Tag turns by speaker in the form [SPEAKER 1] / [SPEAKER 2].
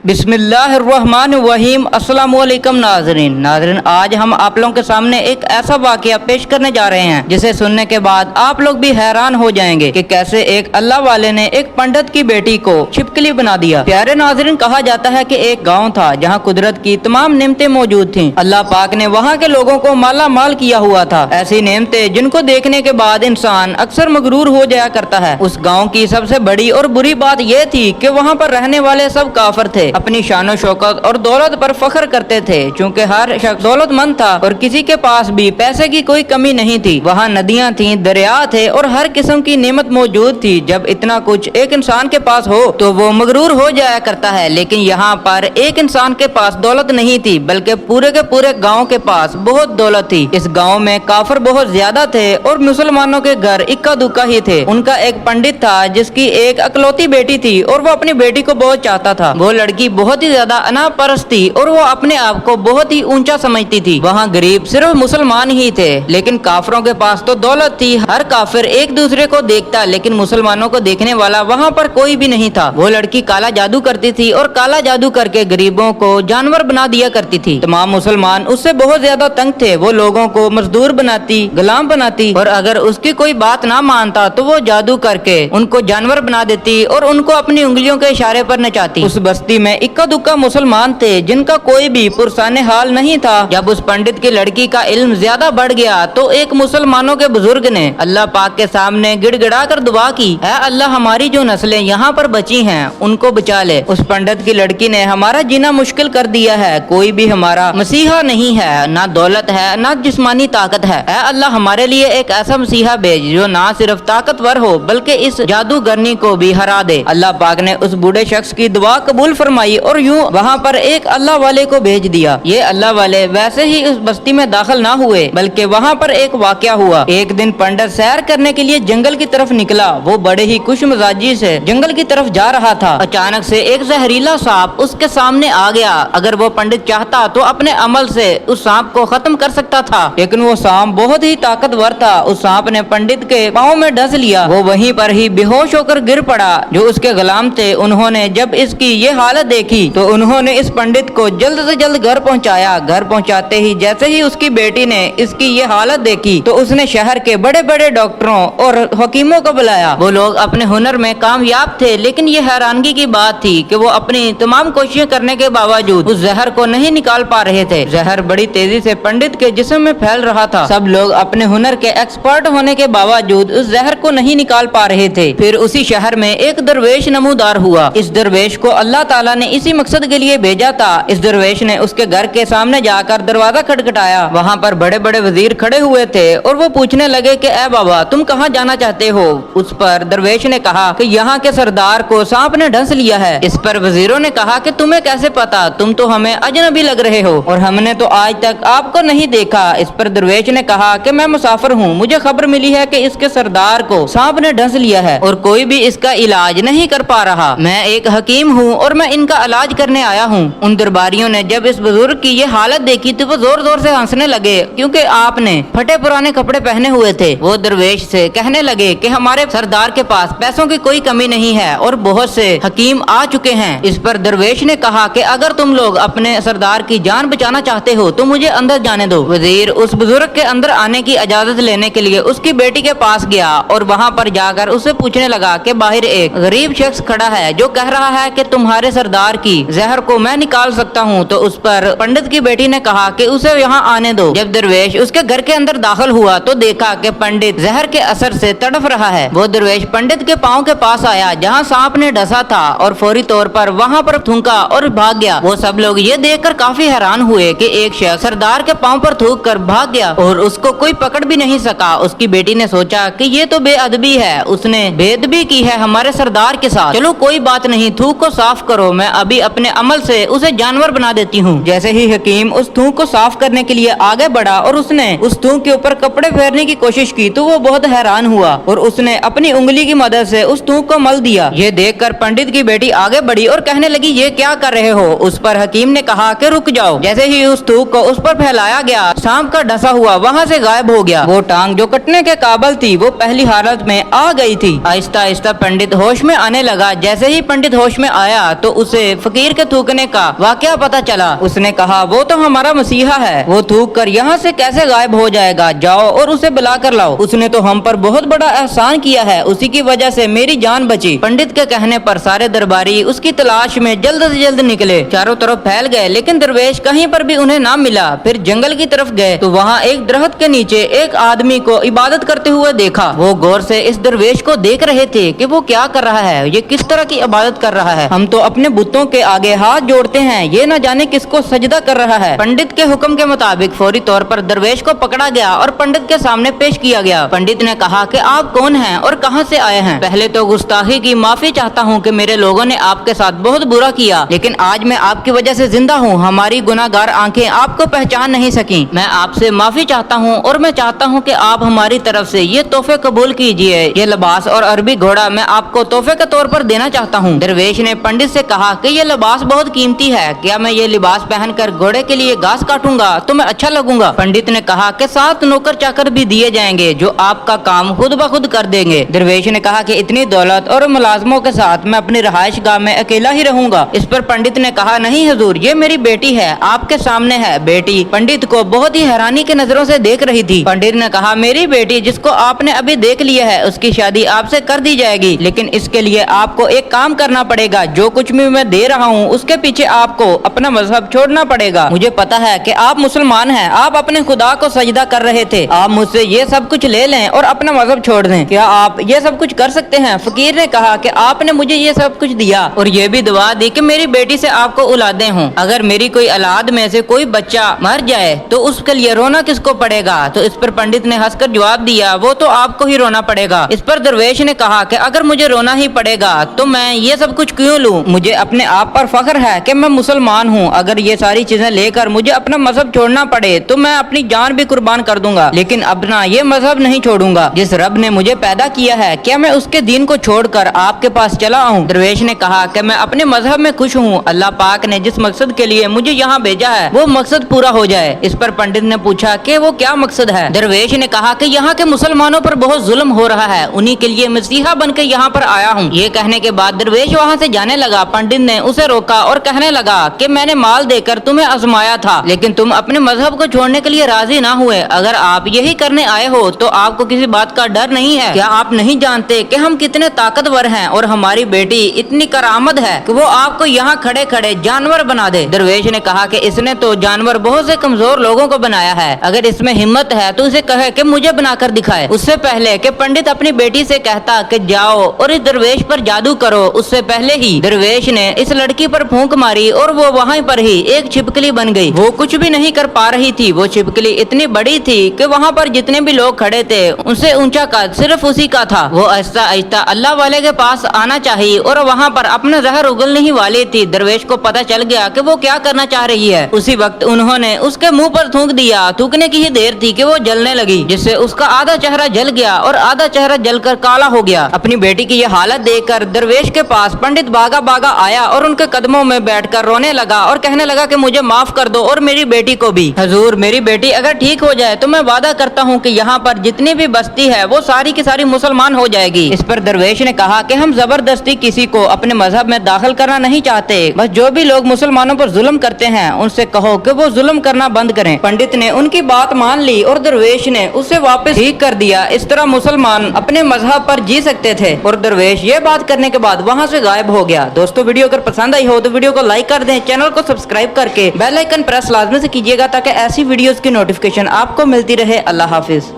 [SPEAKER 1] बिस्मिल्लाहिर्रहमानिर्रहीम। अस्सलाम वालेकुम नाज़रीन, आज हम आप लोगों के सामने एक ऐसा वाक़या पेश करने जा रहे हैं जिसे सुनने के बाद आप लोग भी हैरान हो जाएंगे कि कैसे एक अल्लाह वाले ने एक पंडित की बेटी को छिपकली बना दिया। प्यारे नाज़रीन, कहा जाता है कि एक गांव था जहां कुदरत की तमाम नेमतें मौजूद थीं। अल्लाह पाक ने वहां के लोगों को माला माल किया हुआ था। ऐसी नेमतें जिनको देखने के बाद इंसान अक्सर मगरूर हो जाया करता है। उस गाँव की सबसे बड़ी और बुरी बात यह थी कि वहाँ पर रहने वाले सब काफिर थे, अपनी शानो शौकत और दौलत पर फख्र करते थे। चूँकि हर शख्स दौलतमंद था और किसी के पास भी पैसे की कोई कमी नहीं थी। वहाँ नदियाँ थीं, दरिया थे और हर किस्म की नेमत मौजूद थी। जब इतना कुछ एक इंसान के पास हो तो वो मगरूर हो जाया करता है। लेकिन यहाँ पर एक इंसान के पास दौलत नहीं थी, बल्कि पूरे के पूरे गाँव के पास बहुत दौलत थी। इस गाँव में काफिर बहुत ज्यादा थे और मुसलमानों के घर इक्का दुक्का ही थे। उनका एक पंडित था जिसकी एक अकलौती बेटी थी और वो अपनी बेटी को बहुत चाहता था। वो लड़की बहुत ही ज्यादा अनापरस्त थी और वो अपने आप को बहुत ही ऊंचा समझती थी। वहाँ गरीब सिर्फ मुसलमान ही थे, लेकिन काफिरों के पास तो दौलत थी। हर काफिर एक दूसरे को देखता, लेकिन मुसलमानों को देखने वाला वहाँ पर कोई भी नहीं था। वो लड़की काला जादू करती थी और काला जादू करके गरीबों को जानवर बना दिया करती थी। तमाम मुसलमान उससे बहुत ज्यादा तंग थे। वो लोगों को मजदूर बनाती, गुलाम बनाती और अगर उसकी कोई बात ना मानता तो वो जादू करके उनको जानवर बना देती और उनको अपनी उंगलियों के इशारे पर नचाती। उस बस्ती में इक्का दुक्का मुसलमान थे जिनका कोई भी पुरसाने हाल नहीं था। जब उस पंडित की लड़की का इल्म ज्यादा बढ़ गया तो एक मुसलमानों के बुजुर्ग ने अल्लाह पाक के सामने गिड़गिड़ा कर दुआ की, ऐ अल्लाह, हमारी जो नस्लें यहाँ पर बची हैं उनको बचा ले। उस पंडित की लड़की ने हमारा जीना मुश्किल कर दिया है। कोई भी हमारा मसीहा नहीं है, ना दौलत है ना जिस्मानी ताकत है। ऐ अल्लाह, हमारे लिए एक ऐसा मसीहा भेज जो ना सिर्फ ताकतवर हो बल्कि इस जादूगरनी को भी हरा दे। अल्लाह पाक ने उस बूढ़े शख्स की दुआ कबूल फरमाई और यूं वहाँ पर एक अल्लाह वाले को भेज दिया। ये अल्लाह वाले वैसे ही उस बस्ती में दाखिल ना हुए, बल्कि वहाँ पर एक वाकया हुआ। एक दिन पंडित सैर करने के लिए जंगल की तरफ निकला। वो बड़े ही खुश मिजाजी से जंगल की तरफ जा रहा था। अचानक से एक जहरीला सांप उसके सामने आ गया। अगर वो पंडित चाहता तो अपने अमल से उस सांप को खत्म कर सकता था, लेकिन वो सांप बहुत ही ताकतवर था। उस सांप ने पंडित के पाँव में डस लिया। वो वहीं पर ही बेहोश होकर गिर पड़ा। जो उसके गुलाम थे उन्होंने जब इसकी ये हालत देखी तो उन्होंने इस पंडित को जल्द से जल्द घर पहुंचाया। घर पहुंचाते ही जैसे ही उसकी बेटी ने इसकी ये हालत देखी तो उसने शहर के बड़े बड़े डॉक्टरों और हकीमों को बुलाया। वो लोग अपने हुनर में कामयाब थे, लेकिन ये हैरानगी की बात थी कि वो अपनी तमाम कोशिशें करने के बावजूद उस जहर को नहीं निकाल पा रहे थे। जहर बड़ी तेजी से पंडित के जिस्म में फैल रहा था। सब लोग अपने हुनर के एक्सपर्ट होने के बावजूद उस जहर को नहीं निकाल पा रहे थे। फिर उसी शहर में एक दरवेश नमूदार हुआ। इस दरवेश को अल्लाह ताला ने इसी मकसद के लिए भेजा था। इस दरवेश ने उसके घर के सामने जाकर दरवाजा खटखटाया। वहाँ पर बड़े बड़े वजीर खड़े हुए थे और वो पूछने लगे कि ऐ बाबा, तुम कहाँ जाना चाहते हो? उस पर दरवेश ने कहा कि यहाँ के सरदार को सांप ने ढंस लिया है। इस पर वजीरों ने कहा कि तुम्हें कैसे पता? तुम तो हमें अजनबी लग रहे हो और हमने तो आज तक आपको नहीं देखा। इस पर दरवेश ने कहा कि मैं मुसाफिर हूँ, मुझे खबर मिली है कि इसके सरदार को सांप ने ढंस लिया है और कोई भी इसका इलाज नहीं कर पा रहा। मैं एक हकीम हूँ और मैं इनका इलाज करने आया हूँ। उन दरबारियों ने जब इस बुजुर्ग की ये हालत देखी तो वो जोर जोर से हंसने लगे, क्योंकि आपने फटे पुराने कपड़े पहने हुए थे। वो दरवेश से कहने लगे कि हमारे सरदार के पास पैसों की कोई कमी नहीं है और बहुत से हकीम आ चुके हैं। इस पर दरवेश ने कहा कि अगर तुम लोग अपने सरदार की जान बचाना चाहते हो तो मुझे अंदर जाने दो। वजीर उस बुजुर्ग के अंदर आने की इजाजत लेने के लिए उसकी बेटी के पास गया और वहाँ पर जाकर उससे पूछने लगा कि बाहर एक गरीब शख्स खड़ा है जो कह रहा है कि तुम्हारे सरदार की जहर को मैं निकाल सकता हूँ। तो उस पर पंडित की बेटी ने कहा कि उसे यहाँ आने दो। जब दरवेश उसके घर के अंदर दाखिल हुआ तो देखा कि पंडित जहर के असर से तड़फ रहा है। वो दरवेश पंडित के पाँव के पास आया जहाँ सांप ने डसा था और फौरी तौर पर वहाँ पर थूका और भाग गया। वो सब लोग ये देखकर काफी हैरान हुए कि एक शख्स सरदार के पाँव पर थूक कर भाग गया और उसको कोई पकड़ भी नहीं सका। उसकी बेटी ने सोचा कि ये तो बेअदबी है, उसने बेअदबी की है हमारे सरदार के साथ। चलो कोई बात नहीं, थूक को साफ करो, मैं अभी अपने अमल से उसे जानवर बना देती हूँ। जैसे ही हकीम उस थूक को साफ करने के लिए आगे बढ़ा और उसने उस थूक के ऊपर कपड़े फेरने की कोशिश की तो वो बहुत हैरान हुआ और उसने अपनी उंगली की मदद से उस थूक को मल दिया। ये देखकर पंडित की बेटी आगे बढ़ी और कहने लगी, ये क्या कर रहे हो? उस पर हकीम ने कहा कि रुक जाओ। जैसे ही उस थूक को उस पर फैलाया गया, सांप का डसा हुआ वहाँ से गायब हो गया। वो टांग जो कटने के काबिल थी वो पहली हालत में आ गई थी। आहिस्ता आहिस्ता पंडित होश में आने लगा। जैसे ही पंडित होश में आया तो उस उसे फकीर के थूकने का वाकया पता चला। उसने कहा वो तो हमारा मसीहा है, वो थूक कर यहाँ से कैसे गायब हो जाएगा, जाओ और उसे बुला कर लाओ, उसने तो हम पर बहुत बड़ा एहसान किया है, उसी की वजह से मेरी जान बची। पंडित के कहने पर सारे दरबारी उसकी तलाश में जल्द से जल्द निकले, चारों तरफ फैल गए, लेकिन दरवेश कहीं पर भी उन्हें ना मिला। फिर जंगल की तरफ गए तो वहाँ एक दरख्त के नीचे एक आदमी को इबादत करते हुए देखा। वो गौर से इस दरवेश को देख रहे थे कि वो क्या कर रहा है, ये किस तरह की इबादत कर रहा है। हम तो अपने बुतों के आगे हाथ जोड़ते हैं, ये न जाने किसको सजदा कर रहा है। पंडित के हुक्म के मुताबिक फौरी तौर पर दरवेश को पकड़ा गया और पंडित के सामने पेश किया गया। पंडित ने कहा कि आप कौन हैं और कहां से आए हैं? पहले तो गुस्ताखी की माफी चाहता हूं कि मेरे लोगों ने आपके साथ बहुत बुरा किया, लेकिन आज मैं आपकी वजह से जिंदा हूं। हमारी गुनाहगार आंखें आपको पहचान नहीं सकी। मैं आपसे माफी चाहता हूं और मैं चाहता हूं कि आप हमारी तरफ से ये तोहफे कबूल कीजिए। ये लिबास और अरबी घोड़ा मैं आपको तोहफे के तौर पर देना चाहता हूं। दरवेश ने पंडित से कहा कि ये लिबास बहुत कीमती है, क्या मैं ये लिबास पहनकर घोड़े के लिए घास काटूंगा तो मैं अच्छा लगूंगा? पंडित ने कहा कि 7 नौकर चाकर भी दिए जाएंगे जो आपका काम खुद ब खुद कर देंगे। दरवेश ने कहा कि इतनी दौलत और मुलाजमों के साथ मैं अपनी रहायश गाह में अकेला ही रहूंगा। इस पर पंडित ने कहा नहीं हुजूर, ये मेरी बेटी है, आपके सामने है। बेटी पंडित को बहुत ही हैरानी की नजरों से देख रही थी। पंडित ने कहा मेरी बेटी जिसको आपने अभी देख लिया है उसकी शादी आपसे कर दी जाएगी, लेकिन इसके लिए आपको एक काम करना पड़ेगा। जो कुछ भी मैं दे रहा हूँ उसके पीछे आपको अपना मजहब छोड़ना पड़ेगा। मुझे पता है कि आप मुसलमान हैं, आप अपने खुदा को सजदा कर रहे थे, आप मुझसे ये सब कुछ ले लें और अपना मजहब छोड़ दें। क्या आप ये सब कुछ कर सकते हैं? फकीर ने कहा कि आपने मुझे ये सब कुछ दिया और ये भी दुआ दी कि मेरी बेटी से आपको औलादें हों। अगर मेरी कोई औलाद में से कोई बच्चा मर जाए तो उसके लिए रोना किसको पड़ेगा? तो इस पर पंडित ने हंसकर जवाब दिया वो तो आपको ही रोना पड़ेगा। इस पर दरवेश ने कहा कि अगर मुझे रोना ही पड़ेगा तो मैं ये सब कुछ क्यों लूं? मुझे अपने आप पर फख्र है कि मैं मुसलमान हूँ। अगर ये सारी चीजें लेकर मुझे अपना मजहब छोड़ना पड़े तो मैं अपनी जान भी कुर्बान कर दूंगा, लेकिन अपना ये मजहब नहीं छोड़ूंगा। जिस रब ने मुझे पैदा किया है क्या मैं उसके दीन को छोड़कर आपके पास चला आऊं? दरवेश ने कहा कि मैं अपने मजहब में खुश हूँ। अल्लाह पाक ने जिस मकसद के लिए मुझे यहाँ भेजा है वो मकसद पूरा हो जाए। इस पर पंडित ने पूछा कि वो क्या मकसद है? दरवेश ने कहा कि यहाँ के मुसलमानों पर बहुत जुल्म हो रहा है, उन्हीं के लिए मसीहा बनकर यहाँ पर आया हूँ। ये कहने के बाद दरवेश वहाँ से जाने लगा। पंडित ने उसे रोका और कहने लगा कि मैंने माल देकर तुम्हें आजमाया था, लेकिन तुम अपने मजहब को छोड़ने के लिए राजी ना हुए। अगर आप यही करने आए हो तो आपको किसी बात का डर नहीं है? क्या आप नहीं जानते कि हम कितने ताकतवर हैं और हमारी बेटी इतनी करामत है कि वो आपको यहाँ खड़े खड़े जानवर बना दे? दरवेश ने कहा कि इसने तो जानवर बहुत से कमजोर लोगों को बनाया है, अगर इसमें हिम्मत है तो उसे कहे कि मुझे बनाकर दिखाए। उससे पहले कि पंडित अपनी बेटी से कहता कि जाओ और इस दरवेश पर जादू करो, उससे पहले ही दरवेश ने इस लड़की पर फूंक मारी और वो वहाँ पर ही एक छिपकली बन गई। वो कुछ भी नहीं कर पा रही थी। वो छिपकली इतनी बड़ी थी कि वहाँ पर जितने भी लोग खड़े थे उनसे ऊंचा कद सिर्फ उसी का था। वो आहिस्ता आहिस्ता अल्लाह वाले के पास आना चाहिए और वहाँ पर अपना जहर उगलने ही वाली थी। दरवेश को पता चल गया कि वो क्या करना चाह रही है। उसी वक्त उन्होंने उसके मुंह पर थूक दिया। थूकने की ही देर थी कि वो जलने लगी, जिससे उसका आधा चेहरा जल गया और आधा चेहरा जलकर काला हो गया। अपनी बेटी की यह हालत देखकर दरवेश के पास पंडित भागा भागा आया और उनके कदमों में बैठकर रोने लगा और कहने लगा कि मुझे माफ कर दो और मेरी बेटी को भी। हुजूर, मेरी बेटी अगर ठीक हो जाए तो मैं वादा करता हूँ कि यहाँ पर जितनी भी बस्ती है वो सारी की सारी मुसलमान हो जाएगी। इस पर दरवेश ने कहा कि हम जबरदस्ती किसी को अपने मजहब में दाखिल करना नहीं चाहते, बस जो भी लोग मुसलमानों पर जुल्म करते हैं उनसे कहो कि वो जुल्म करना बंद करें। पंडित ने उनकी बात मान ली और दरवेश ने उसे वापस ठीक कर दिया। इस तरह मुसलमान अपने मजहब पर जी सकते थे और दरवेश ये बात करने के बाद वहाँ से गायब हो गया। दोस्तों, वीडियो अगर पसंद आई हो तो वीडियो को लाइक कर दें, चैनल को सब्सक्राइब करके बेल आइकन प्रेस लाजमी से कीजिएगा ताकि ऐसी वीडियोस की नोटिफिकेशन आपको मिलती रहे। अल्लाह हाफिज।